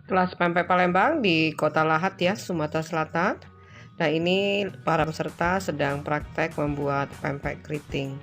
Kelas pempek Palembang di Kota Lahat ya, Sumatera Selatan. Nah, ini para peserta sedang praktek membuat pempek keriting.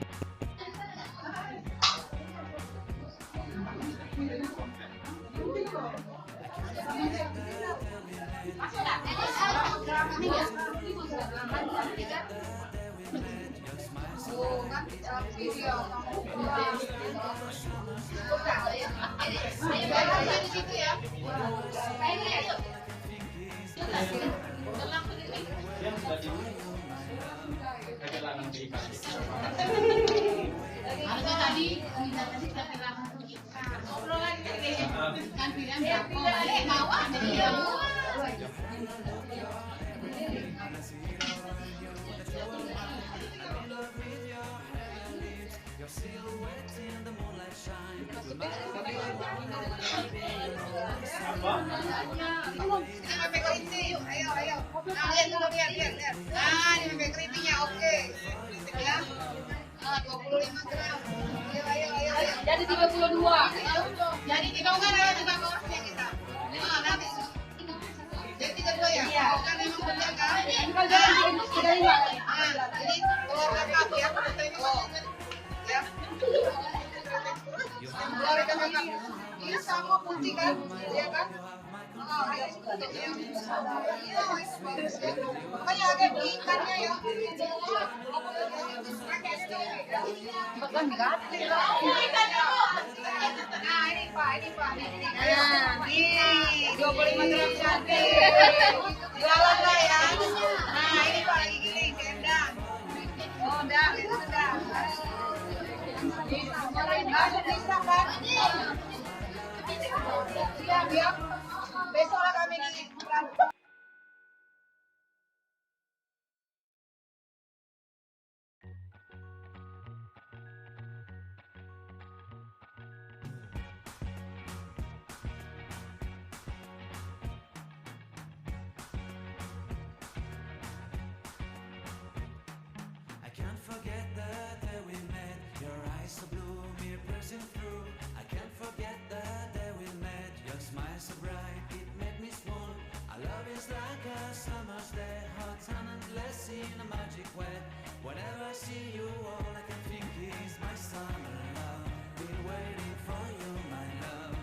Nah, ini bebek keritingnya oke. Ya. 25 gram. Ayo. Jadi 32. Jadi dibongkar ya juga porsinya kita. Nanti. Jadi 32 ya? Iya. Kan memang benar kan? Kalau jalan di sudah 5. Jadi keluarkan kaki ya. Ya. Keluarkan kaki. Ini sama putih kan? Iya kan? Makanya ada di ikannya ya. Bukan ganti lah. Nah ini Pak. Nah, ini 25 gram sate. Jualan lah ya. Nah ini Pak lagi giling, kendang. Oh udah, itu udah. Bisa kan? Siap. Besok lah kami di I can't forget the day we met. Your eyes so blue, me piercing through. I can't forget the day we met. Your smile so bright, it made me swoon. Our love is like a summer's day, hot and endless in a magic way. Whenever I see you, all I can think is my summer love. Been waiting for you, my love.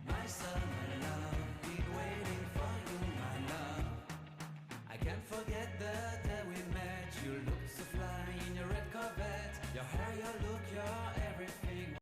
My summer love. Been waiting for you, my love. I can't forget the day we met. You looked so fly in your red Corvette. Your hair, your look, your